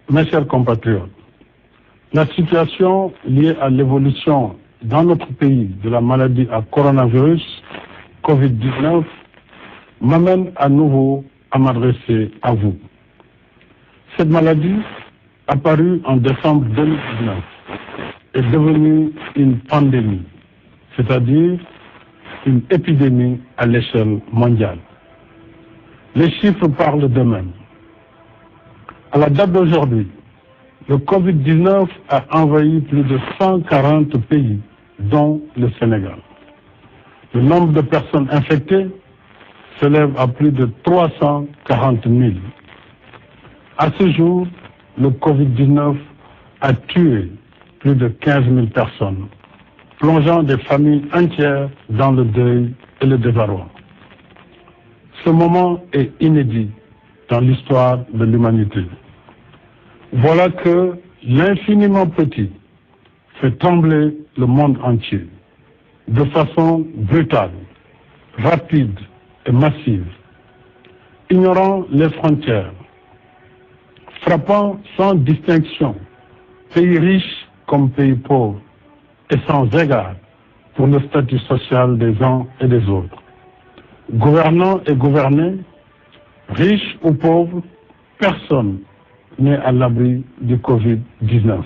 Mes chers compatriotes, la situation liée à l'évolution dans notre pays de la maladie à coronavirus, Covid-19, m'amène à nouveau à m'adresser à vous. Cette maladie, apparue en décembre 2019, est devenue une pandémie, c'est-à-dire une épidémie à l'échelle mondiale. Les chiffres parlent d'eux-mêmes. À la date d'aujourd'hui, le Covid-19 a envahi plus de 140 pays, dont le Sénégal. Le nombre de personnes infectées s'élève à plus de 340 000. À ce jour, le Covid-19 a tué plus de 15 000 personnes, plongeant des familles entières dans le deuil et le désarroi. Ce moment est inédit dans l'histoire de l'humanité. Voilà que l'infiniment petit fait trembler le monde entier de façon brutale, rapide et massive, ignorant les frontières, frappant sans distinction pays riches comme pays pauvres et sans égard pour le statut social des uns et des autres. Gouvernants et gouvernés, riches ou pauvres, personne n'est à l'abri du Covid-19.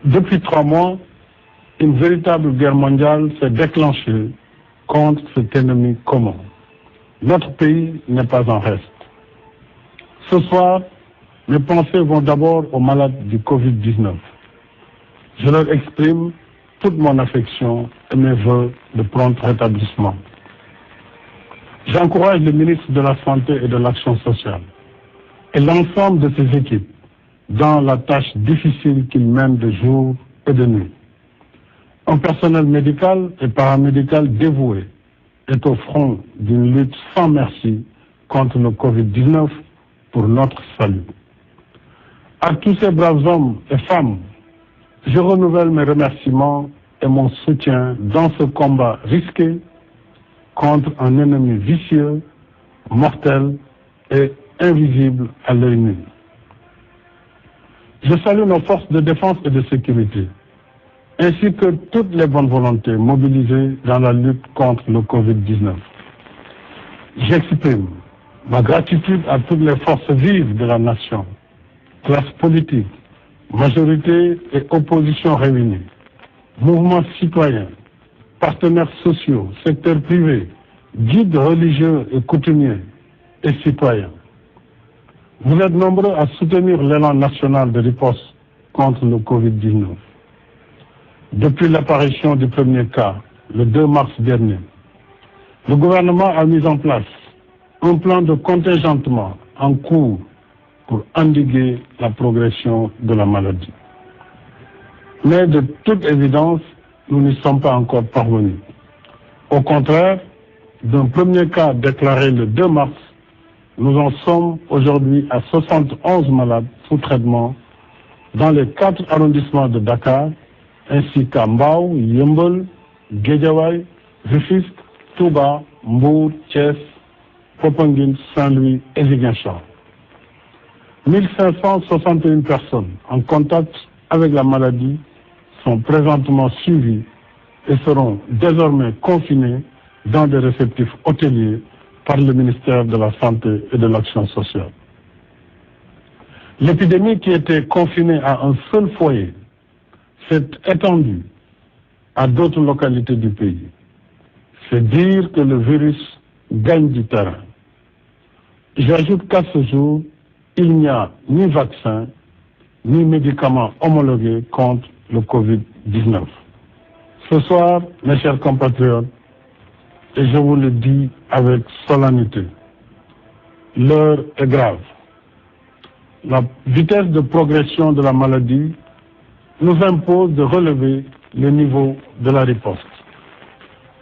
Depuis 3 mois, une véritable guerre mondiale s'est déclenchée contre cet ennemi commun. Notre pays n'est pas en reste. Ce soir, mes pensées vont d'abord aux malades du Covid-19. Je leur exprime toute mon affection et mes vœux de prompt rétablissement. J'encourage le ministre de la Santé et de l'Action sociale et l'ensemble de ses équipes dans la tâche difficile qu'ils mènent de jour et de nuit. Un personnel médical et paramédical dévoué est au front d'une lutte sans merci contre le Covid-19 pour notre salut. À tous ces braves hommes et femmes, je renouvelle mes remerciements et mon soutien dans ce combat risqué contre un ennemi vicieux, mortel et invisible à l'œil nu. Je salue nos forces de défense et de sécurité, ainsi que toutes les bonnes volontés mobilisées dans la lutte contre le Covid-19. J'exprime ma gratitude à toutes les forces vives de la nation, classe politique, majorité et opposition réunies, mouvements citoyens, partenaires sociaux, secteur privé, guides religieux et coutumiers et citoyens. Vous êtes nombreux à soutenir l'élan national de riposte contre le Covid-19. Depuis l'apparition du premier cas, le 2 mars dernier, le gouvernement a mis en place un plan de contingentement en cours pour endiguer la progression de la maladie. Mais de toute évidence, nous n'y sommes pas encore parvenus. Au contraire, d'un premier cas déclaré le 2 mars, nous en sommes aujourd'hui à 71 malades sous traitement dans les 4 arrondissements de Dakar, ainsi qu'à Mbao, Yeumbeul, Guédiawaye, Rufisque, Touba, Mbour, Thiès, Popenguine, Saint-Louis et Ziguinchor. 1561 personnes en contact avec la maladie sont présentement suivies et seront désormais confinées dans des réceptifs hôteliers par le ministère de la Santé et de l'Action sociale. L'épidémie qui était confinée à un seul foyer s'est étendue à d'autres localités du pays. C'est dire que le virus gagne du terrain. J'ajoute qu'à ce jour, il n'y a ni vaccin, ni médicaments homologués contre le Covid-19. Ce soir, mes chers compatriotes, et je vous le dis avec solennité, l'heure est grave. La vitesse de progression de la maladie nous impose de relever le niveau de la riposte.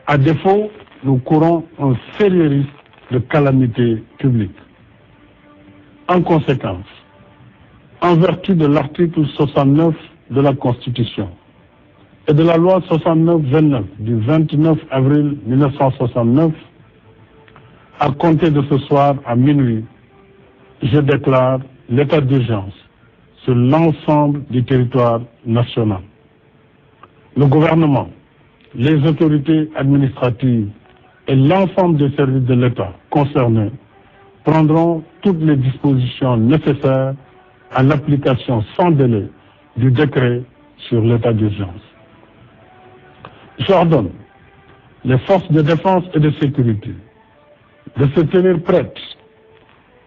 À défaut, nous courons un sérieux risque de calamité publique. En conséquence, en vertu de l'article 69 de la Constitution et de la loi 69-29 du 29 avril 1969, À compter de ce soir à minuit, je déclare l'état d'urgence sur l'ensemble du territoire national. Le gouvernement, les autorités administratives et l'ensemble des services de l'État concernés prendront toutes les dispositions nécessaires à l'application sans délai du décret sur l'état d'urgence. J'ordonne les forces de défense et de sécurité de se tenir prêtes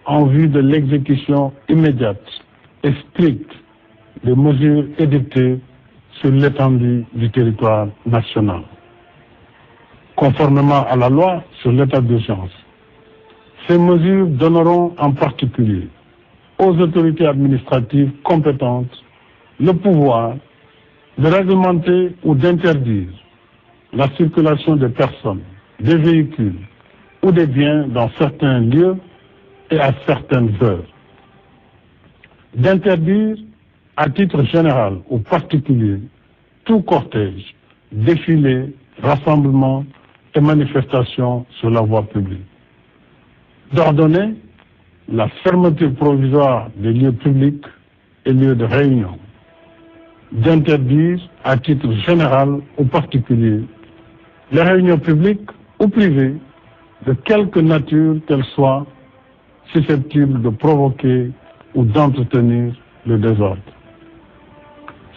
en vue de l'exécution immédiate et stricte des mesures édictées sur l'étendue du territoire national. Conformément à la loi sur l'état d'urgence, ces mesures donneront en particulier aux autorités administratives compétentes le pouvoir de réglementer ou d'interdire la circulation des personnes, des véhicules ou des biens dans certains lieux et à certaines heures. D'interdire à titre général ou particulier tout cortège, défilé, rassemblement et manifestation sur la voie publique. D'ordonner la fermeture provisoire des lieux publics et lieux de réunion. D'interdire à titre général ou particulier les réunions publiques ou privées de quelque nature qu'elles soient susceptibles de provoquer ou d'entretenir le désordre.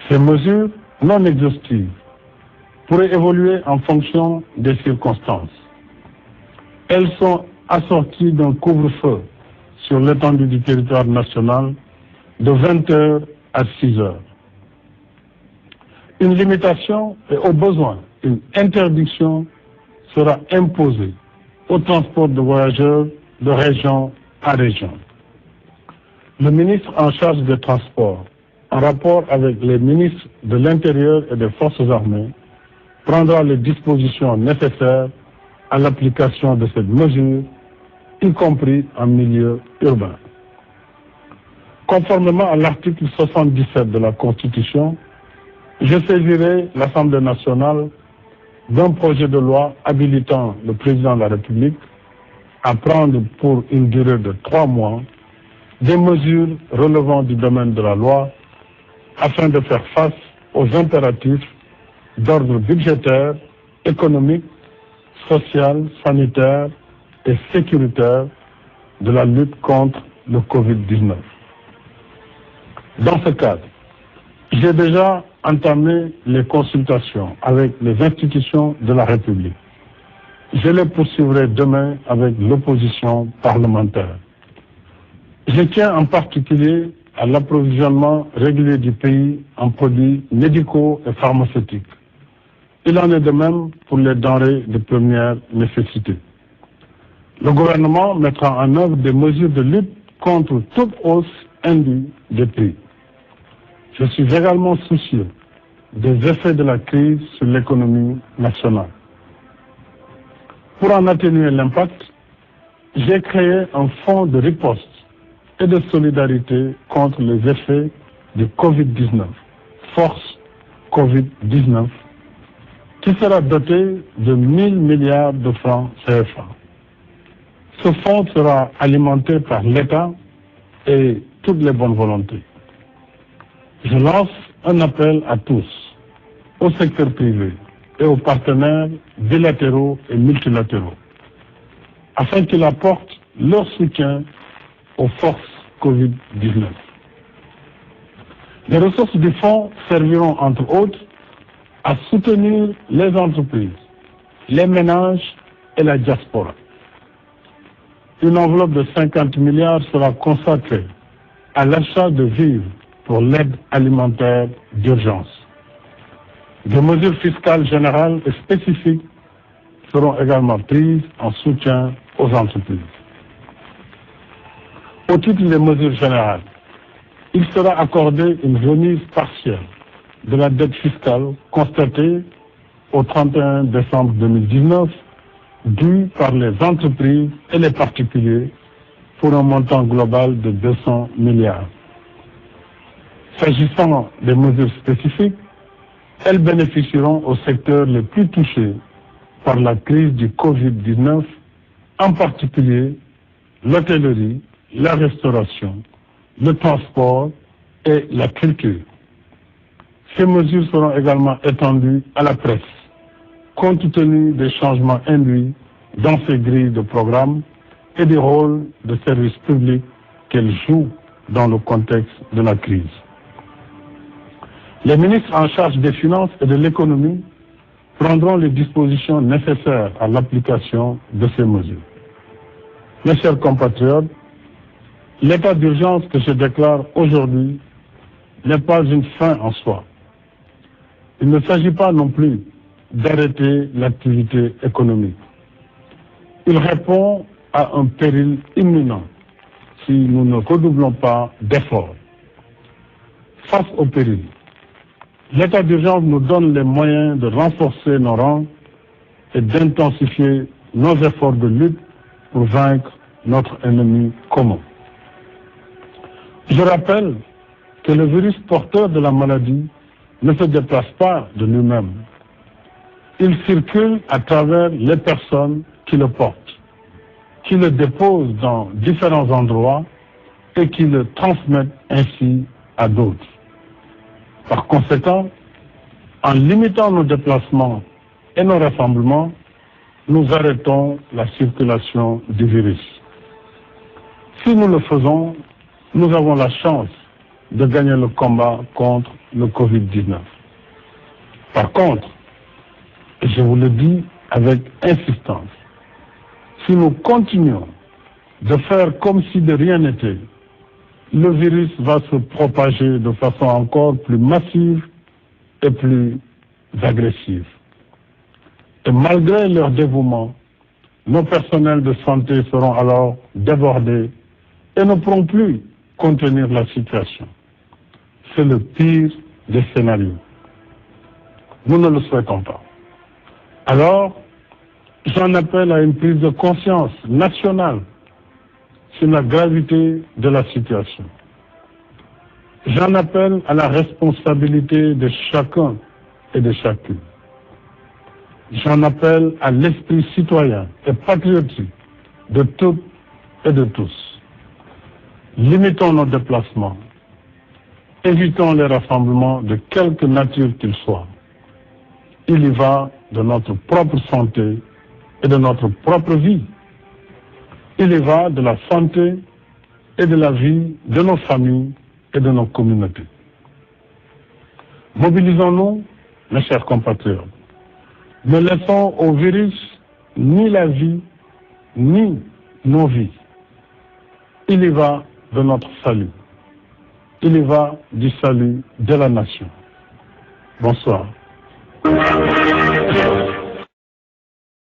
Ces mesures non exhaustives pourraient évoluer en fonction des circonstances. Elles sont assorties d'un couvre-feu sur l'étendue du territoire national de 20h à 6h. Une limitation et au besoin une interdiction sera imposée au transport de voyageurs de région à région. Le ministre en charge des transports, en rapport avec les ministres de l'Intérieur et des Forces armées, prendra les dispositions nécessaires à l'application de cette mesure, y compris en milieu urbain. Conformément à l'article 77 de la Constitution, je saisirai l'Assemblée nationale d'un projet de loi habilitant le président de la République à prendre pour une durée de 3 mois des mesures relevant du domaine de la loi afin de faire face aux impératifs d'ordre budgétaire, économique, social, sanitaire et sécuritaire de la lutte contre le Covid-19. Dans ce cadre, j'ai déjà entamé les consultations avec les institutions de la République. Je les poursuivrai demain avec l'opposition parlementaire. Je tiens en particulier à l'approvisionnement régulier du pays en produits médicaux et pharmaceutiques. Il en est de même pour les denrées de première nécessité. Le gouvernement mettra en œuvre des mesures de lutte contre toute hausse indue des prix. Je suis également soucieux des effets de la crise sur l'économie nationale. Pour en atténuer l'impact, j'ai créé un fonds de riposte et de solidarité contre les effets du Covid-19, Force Covid-19, qui sera doté de 1 000 milliards de francs CFA. Ce fonds sera alimenté par l'État et toutes les bonnes volontés. Je lance un appel à tous, au secteur privé et aux partenaires bilatéraux et multilatéraux, afin qu'ils apportent leur soutien aux forces Covid-19. Les ressources du fonds serviront entre autres à soutenir les entreprises, les ménages et la diaspora. Une enveloppe de 50 milliards sera consacrée à l'achat de vivres pour l'aide alimentaire d'urgence. Des mesures fiscales générales et spécifiques seront également prises en soutien aux entreprises. Au titre des mesures générales, il sera accordé une remise partielle de la dette fiscale constatée au 31 décembre 2019 due par les entreprises et les particuliers pour un montant global de 200 milliards. S'agissant des mesures spécifiques, elles bénéficieront aux secteurs les plus touchés par la crise du Covid-19 en particulier l'hôtellerie, la restauration, le transport et la culture. Ces mesures seront également étendues à la presse, compte tenu des changements induits dans ces grilles de programme et des rôles de service public qu'elles jouent dans le contexte de la crise. Les ministres en charge des finances et de l'économie prendront les dispositions nécessaires à l'application de ces mesures. Mes chers compatriotes, l'état d'urgence que je déclare aujourd'hui n'est pas une fin en soi. Il ne s'agit pas non plus d'arrêter l'activité économique. Il répond à un péril imminent si nous ne redoublons pas d'efforts. Face au péril, l'état d'urgence nous donne les moyens de renforcer nos rangs et d'intensifier nos efforts de lutte pour vaincre notre ennemi commun. Je rappelle que le virus porteur de la maladie ne se déplace pas de lui-même. Il circule à travers les personnes qui le portent, qui le déposent dans différents endroits et qui le transmettent ainsi à d'autres. Par conséquent, en limitant nos déplacements et nos rassemblements, nous arrêtons la circulation du virus. Si nous le faisons, nous avons la chance de gagner le combat contre le Covid-19. Par contre, je vous le dis avec insistance, si nous continuons de faire comme si de rien n'était, le virus va se propager de façon encore plus massive et plus agressive. Et malgré leur dévouement, nos personnels de santé seront alors débordés et ne pourront plus contenir la situation. C'est le pire des scénarios. Nous ne le souhaitons pas. Alors, j'en appelle à une prise de conscience nationale sur la gravité de la situation. J'en appelle à la responsabilité de chacun et de chacune. J'en appelle à l'esprit citoyen et patriotique de toutes et de tous. Limitons nos déplacements. Évitons les rassemblements de quelque nature qu'ils soient. Il y va de notre propre santé et de notre propre vie. Il y va de la santé et de la vie de nos familles et de nos communautés. Mobilisons-nous, mes chers compatriotes. Ne laissons au virus ni la vie, ni nos vies. Il y va de notre salut. Il y va du salut de la nation. Bonsoir.